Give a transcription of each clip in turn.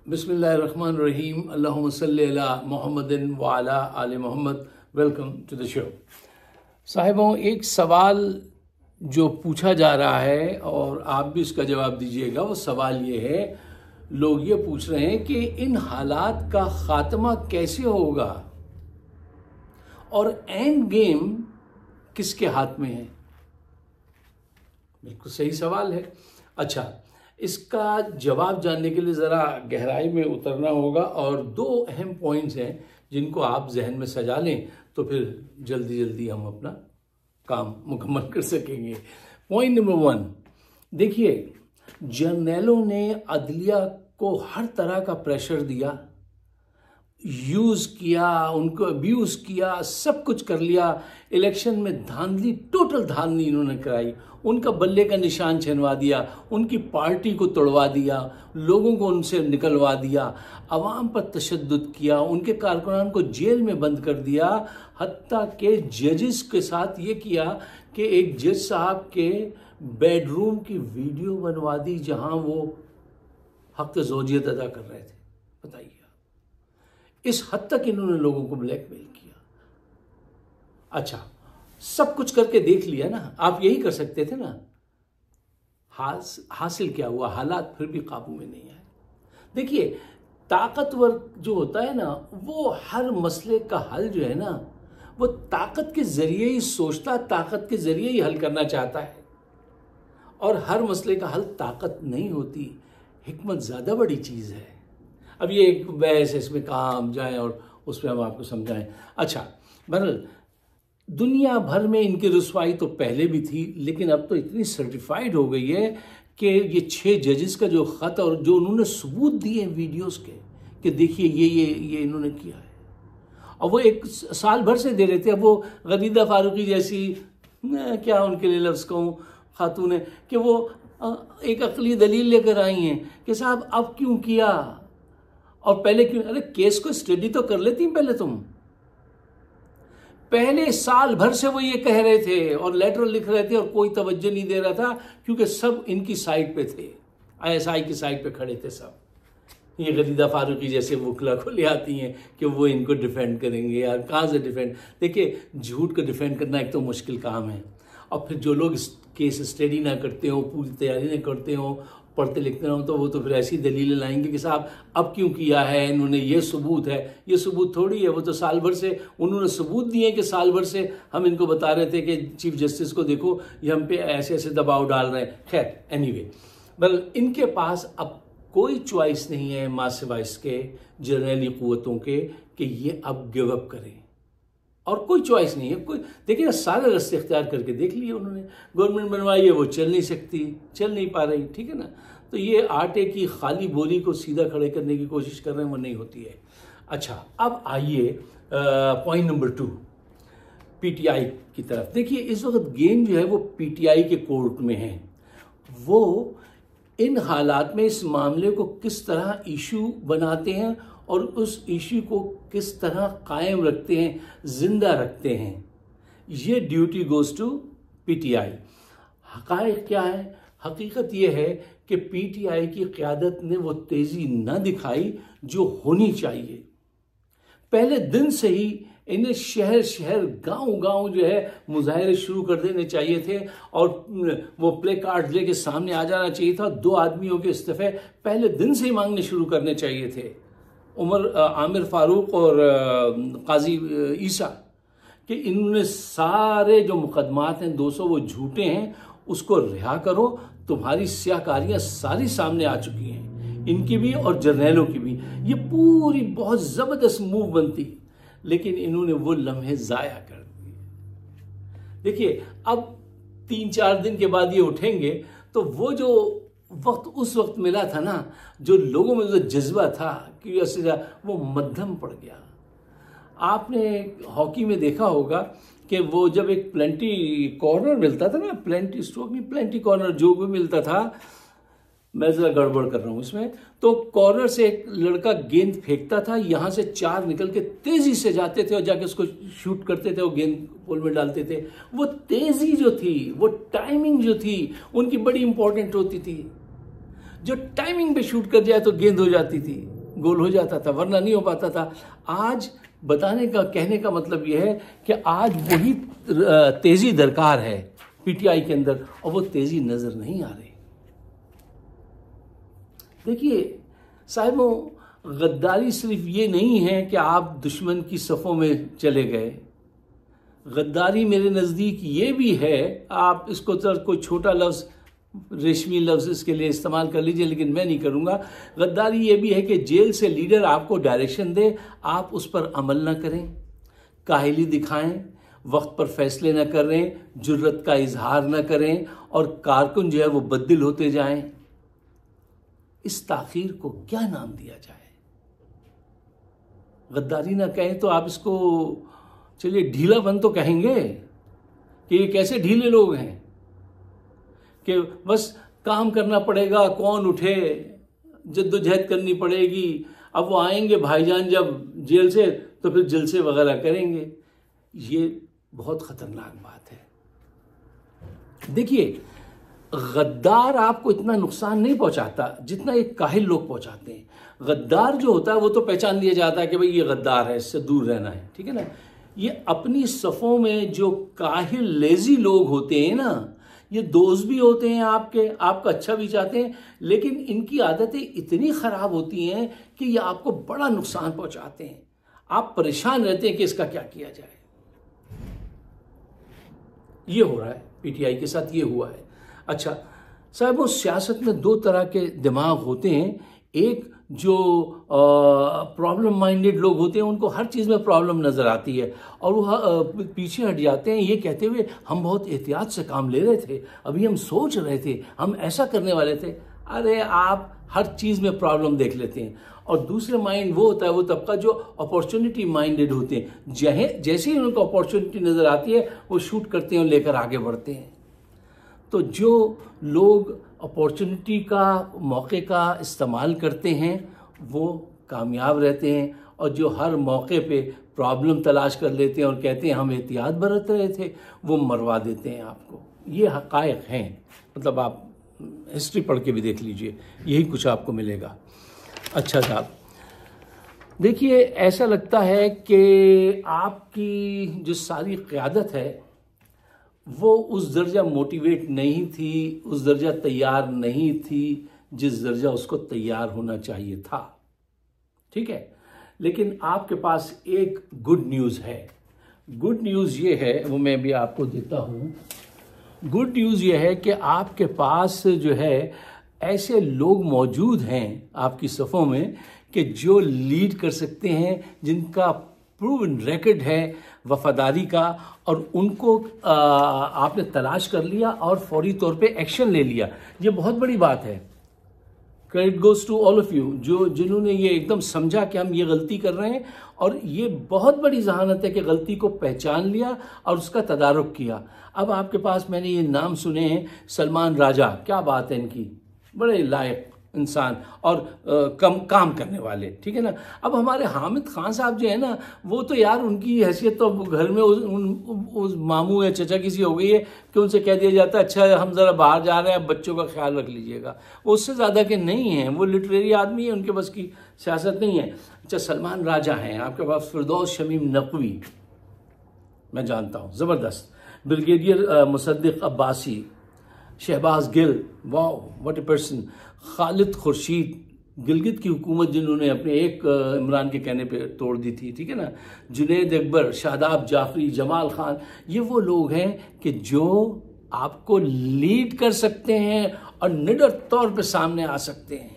बिस्मिल्लाहिर्रहमानिर्रहीम। अल्लाहुम्मा सल्ली अला मुहम्मदिन व अला आले मोहम्मद। Welcome to the show. साहिबों, एक सवाल जो पूछा जा रहा है और आप भी इसका जवाब दीजिएगा, वो सवाल ये है, लोग ये पूछ रहे हैं कि इन हालात का खात्मा कैसे होगा और एंड गेम किसके हाथ में है। बिल्कुल सही सवाल है। अच्छा, इसका जवाब जानने के लिए ज़रा गहराई में उतरना होगा और दो अहम पॉइंट्स हैं जिनको आप जहन में सजा लें तो फिर जल्दी जल्दी हम अपना काम मुकम्मल कर सकेंगे। पॉइंट नंबर 1, देखिए, जर्नैलों ने अदलिया को हर तरह का प्रेशर दिया, यूज़ किया, उनको अब्यूज़ किया, सब कुछ कर लिया। इलेक्शन में धांधली, टोटल धांधली इन्होंने कराई, उनका बल्ले का निशान छिनवा दिया, उनकी पार्टी को तोड़वा दिया, लोगों को उनसे निकलवा दिया, अवाम पर तशद्दुद किया, उनके कारकुनान को जेल में बंद कर दिया, हत्ता के जजेस के साथ ये किया कि एक जज साहब के बेडरूम की वीडियो बनवा दी जहां वो हक़ ज़ौजियत अदा कर रहे थे। बताइए, इस हद तक इन्होंने लोगों को ब्लैकमेल किया। अच्छा, सब कुछ करके देख लिया ना, आप यही कर सकते थे ना। हासिल क्या हुआ? हालात फिर भी काबू में नहीं आए। देखिए, ताकतवर जो होता है ना, वो हर मसले का हल जो है ना, वो ताकत के जरिए ही सोचता, ताकत के जरिए ही हल करना चाहता है। और हर मसले का हल ताकत नहीं होती, हिकमत ज़्यादा बड़ी चीज़ है। अब ये एक बहस है, इसमें काम जाए और उस पर हम आपको समझाएं। अच्छा, बहरहाल दुनिया भर में इनकी रुसवाई तो पहले भी थी, लेकिन अब तो इतनी सर्टिफाइड हो गई है कि ये 6 जजेस का जो ख़त और जो उन्होंने सबूत दिए वीडियोस के कि देखिए ये इन्होंने किया है, और वो एक साल भर से दे रहे थे। अब वो गदीदा फारूकी जैसी, क्या उनके लिए लफ्ज़ कहूँ, खातून है कि वो एक अकली दलील लेकर आई हैं कि साहब अब क्यों किया और पहले क्यों। अरे केस को स्टडी तो कर लेती पहले तुम। पहले साल भर से वो ये कह रहे थे और लेटर लिख रहे थे और कोई तवज्जो नहीं दे रहा था, क्योंकि सब इनकी साइड पे थे, ISI की साइड पे खड़े थे सब। ये गदीदा फारूकी जैसे वकला को ले आती हैं कि वो इनको डिफेंड करेंगे। यार कहाँ से डिफेंड? देखिए, झूठ को डिफेंड करना एक तो मुश्किल काम है, और फिर जो लोग केस स्टडी ना करते हो, पूरी तैयारी ना करते हो, पढ़ते लिखते हो, तो वो तो फिर ऐसी दलीलें लाएंगे कि साहब अब क्यों किया है इन्होंने, ये सबूत है। ये सबूत थोड़ी है, वो तो साल भर से उन्होंने सबूत दिए कि साल भर से हम इनको बता रहे थे कि चीफ जस्टिस को देखो ये हम पे ऐसे ऐसे दबाव डाल रहे हैं। खैर, एनीवे, बल इनके पास अब कोई चॉइस नहीं है माँ सिवाय इसके जर्नैली क़ुव्वतों के कि ये अब गिव अप करें, और कोई चॉइस नहीं है। कोई देखिए, सारे रास्ते इख्तियार करके देख लिए उन्होंने। गवर्नमेंट बनवाई है, वो चल नहीं सकती, चल नहीं पा रही, ठीक है ना। तो ये आटे की खाली बोरी को सीधा खड़े करने की कोशिश कर रहे हैं, वो नहीं होती है। अच्छा, अब आइए पॉइंट नंबर 2, PTI की तरफ। देखिए, इस वक्त गेम जो है वो PTI के कोर्ट में है। वो इन हालात में इस मामले को किस तरह इशू बनाते हैं और उस इशू को किस तरह कायम रखते हैं, जिंदा रखते हैं, ये ड्यूटी गोज टू PTI। हक़ाइक़ क्या है? हकीकत ये है कि PTI की क़यादत ने वो तेज़ी न दिखाई जो होनी चाहिए। पहले दिन से ही इन्हें शहर शहर, गांव गांव जो है मुजाहरे शुरू कर देने चाहिए थे, और वो प्ले कार्ड लेके सामने आ जाना चाहिए था। 2 आदमियों के इस्तीफ़े पहले दिन से ही मांगने शुरू करने चाहिए थे, आमिर फारूक और काजी ईसा, कि इन्होंने सारे जो मुकदमात हैं 200 वो झूठे हैं, उसको रिहा करो। तुम्हारी स्याकारियाँ सारी सामने आ चुकी हैं, इनकी भी और जर्नैलों की भी। ये पूरी बहुत ज़बरदस्त मूव बनती, लेकिन इन्होंने वो लम्हे ज़ाया कर दिए। देखिए, अब 3-4 दिन के बाद ये उठेंगे तो वो जो वक्त उस वक्त मिला था ना, जो लोगों में जो जज्बा था कि वो मध्यम पड़ गया। आपने हॉकी में देखा होगा कि वो जब एक प्लेंटी कॉर्नर मिलता था ना, प्लेंटी स्ट्रोक नहीं, प्लेंटी कॉर्नर जो भी मिलता था, मैं ज़रा गड़बड़ कर रहा हूँ इसमें, तो कॉर्नर से एक लड़का गेंद फेंकता था, यहाँ से 4 निकल के तेज़ी से जाते थे और जाके उसको शूट करते थे, वो गेंद पोल में डालते थे। वो तेज़ी जो थी, वो टाइमिंग जो थी, उनकी बड़ी इंपॉर्टेंट होती थी। जो टाइमिंग पे शूट कर जाए तो गेंद हो जाती थी। गोल हो जाता था, वरना नहीं हो पाता था। आज बताने का, कहने का मतलब यह है कि आज वही तेजी दरकार है पीटीआई के अंदर, और वो तेजी नजर नहीं आ रही। देखिए साहिबों, गद्दारी सिर्फ ये नहीं है कि आप दुश्मन की सफ़ों में चले गए। गद्दारी मेरे नज़दीक ये भी है, आप इसको तो कोई छोटा लफ्ज़, रेशमी लफ्ज़ इसके लिए इस्तेमाल कर लीजिए, लेकिन मैं नहीं करूँगा। गद्दारी ये भी है कि जेल से लीडर आपको डायरेक्शन दे, आप उस पर अमल ना करें, काहिली दिखाएं, वक्त पर फैसले ना करें, जुर्रत का इजहार ना करें, और कारकुन जो है वो बददिल होते जाएं। इस ताख़ीर को क्या नाम दिया जाए? गद्दारी ना कहें तो आप इसको चलिए ढीलापन तो कहेंगे कि ये कैसे ढीले लोग हैं कि बस काम करना पड़ेगा, कौन उठे, जद्दोजहद करनी पड़ेगी। अब वो आएंगे भाईजान जब जेल से तो फिर जलसे वगैरह करेंगे। ये बहुत ख़तरनाक बात है। देखिए, गद्दार आपको इतना नुकसान नहीं पहुंचाता जितना एक काहिल लोग पहुंचाते हैं। गद्दार जो होता है वो तो पहचान लिया जाता है कि भाई ये गद्दार है, इससे दूर रहना है, ठीक है ना। ये अपनी सफ़ों में जो काहिल लेजी लोग होते हैं ना, ये दोस्त भी होते हैं आपके, आपका अच्छा भी चाहते हैं, लेकिन इनकी आदतें इतनी ख़राब होती हैं कि ये आपको बड़ा नुकसान पहुंचाते हैं। आप परेशान रहते हैं कि इसका क्या किया जाए। ये हो रहा है पीटीआई के साथ, ये हुआ है। अच्छा साहब, उस सियासत में दो तरह के दिमाग होते हैं। एक जो प्रॉब्लम माइंडेड लोग होते हैं, उनको हर चीज़ में प्रॉब्लम नज़र आती है और वो पीछे हट जाते हैं ये कहते हुए हम बहुत एहतियात से काम ले रहे थे, अभी हम सोच रहे थे, हम ऐसा करने वाले थे। अरे आप हर चीज़ में प्रॉब्लम देख लेते हैं। और दूसरे माइंड वो होता है, वो तबका जो अपॉर्चुनिटी माइंडेड होते हैं। जैसे ही उनको अपॉर्चुनिटी नज़र आती है वो शूट करते हैं और लेकर आगे बढ़ते हैं। तो जो लोग अपॉर्चुनिटी का, मौके का इस्तेमाल करते हैं वो कामयाब रहते हैं, और जो हर मौके पे प्रॉब्लम तलाश कर लेते हैं और कहते हैं हम एहतियात बरत रहे थे, वो मरवा देते हैं आपको। ये हक़ाइक़ हैं, मतलब आप हिस्ट्री पढ़ के भी देख लीजिए, यही कुछ आपको मिलेगा। अच्छा साहब, देखिए ऐसा लगता है कि आपकी जो सारी क़यादत है वो उस दर्जा मोटिवेट नहीं थी, उस दर्जा तैयार नहीं थी जिस दर्जा उसको तैयार होना चाहिए था, ठीक है। लेकिन आपके पास एक गुड न्यूज़ है। गुड न्यूज़ ये है, वो मैं भी आपको देता हूँ। गुड न्यूज़ ये है कि आपके पास जो है ऐसे लोग मौजूद हैं आपकी सफ़ों में कि जो लीड कर सकते हैं, जिनका प्रूवन रिकॉर्ड है वफादारी का, और उनको आपने तलाश कर लिया और फौरी तौर पे एक्शन ले लिया। ये बहुत बड़ी बात है। Credit goes to all of you, जो जिन्होंने ये एकदम समझा कि हम ये गलती कर रहे हैं, और ये बहुत बड़ी जहानत है कि गलती को पहचान लिया और उसका तदारुक किया। अब आपके पास मैंने ये नाम सुने हैं, सलमान राजा, क्या बात है इनकी, बड़े लायक इंसान और काम करने वाले, ठीक है ना। अब हमारे हामिद खान साहब जो है ना, वो तो यार उनकी हैसियत तो घर में उस मामू या चचा किसी हो गई है कि उनसे कह दिया जाता है अच्छा हम ज़रा बाहर जा रहे हैं, बच्चों का ख्याल रख लीजिएगा। उससे ज़्यादा के नहीं हैं, वो लिटरेरी आदमी है, उनके बस की सियासत नहीं है। अच्छा, सलमान राजा हैं आपके पास, फिरदौस शमीम नकवी मैं जानता हूँ, ज़बरदस्त। ब्रिगेडियर मुसद्दिक अब्बासी, शहबाज गिल, वाह what a person. Khalid Khurshid, Gilgit की हुकूमत जिन्होंने अपने एक इमरान के कहने पे तोड़ दी थी, ठीक है ना। जुनैद अकबर, शादाब जाफरी, जमाल खान, ये वो लोग हैं कि जो आपको लीड कर सकते हैं और निडर तौर पे सामने आ सकते हैं।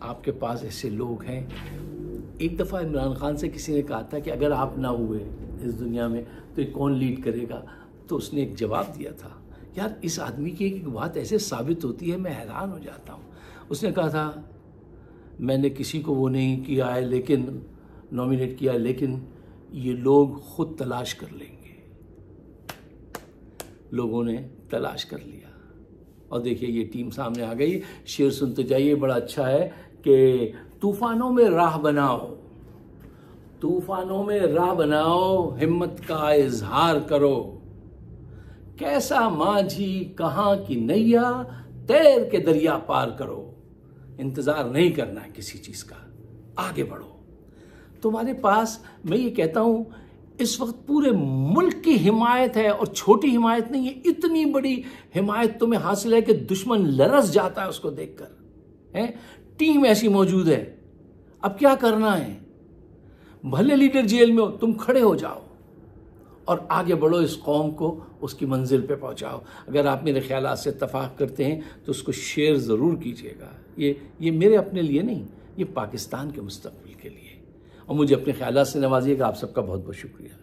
आपके पास ऐसे लोग हैं। एक दफ़ा इमरान खान से किसी ने कहा था कि अगर आप ना हुए इस दुनिया में तो कौन लीड करेगा, तो उसने एक जवाब दिया था। यार इस आदमी की एक बात ऐसे साबित होती है, मैं हैरान हो जाता हूँ। उसने कहा था मैंने किसी को वो नहीं किया है, लेकिन नॉमिनेट किया है, लेकिन ये लोग खुद तलाश कर लेंगे। लोगों ने तलाश कर लिया और देखिए ये टीम सामने आ गई। शेर सुनते जाइए, बड़ा अच्छा है कि तूफानों में राह बनाओ, तूफानों में राह बनाओ, हिम्मत का इजहार करो, कैसा माझी कहाँ की नैया, तैर के दरिया पार करो। इंतज़ार नहीं करना है किसी चीज़ का, आगे बढ़ो। तुम्हारे पास, मैं ये कहता हूँ, इस वक्त पूरे मुल्क की हिमायत है, और छोटी हिमायत नहीं है, इतनी बड़ी हिमायत तुम्हें हासिल है कि दुश्मन लरस जाता है उसको देखकर। है, टीम ऐसी मौजूद है। अब क्या करना है? भले लीडर जेल में हो, तुम खड़े हो जाओ और आगे बढ़ो, इस कौम को उसकी मंजिल पे पहुंचाओ। अगर आप मेरे ख्यालात से इत्तफाक करते हैं तो उसको शेयर ज़रूर कीजिएगा। ये मेरे अपने लिए नहीं, ये पाकिस्तान के मुस्तक़बिल के लिए। और मुझे अपने ख्यालात से नवाजिएगा। आप सबका बहुत बहुत शुक्रिया।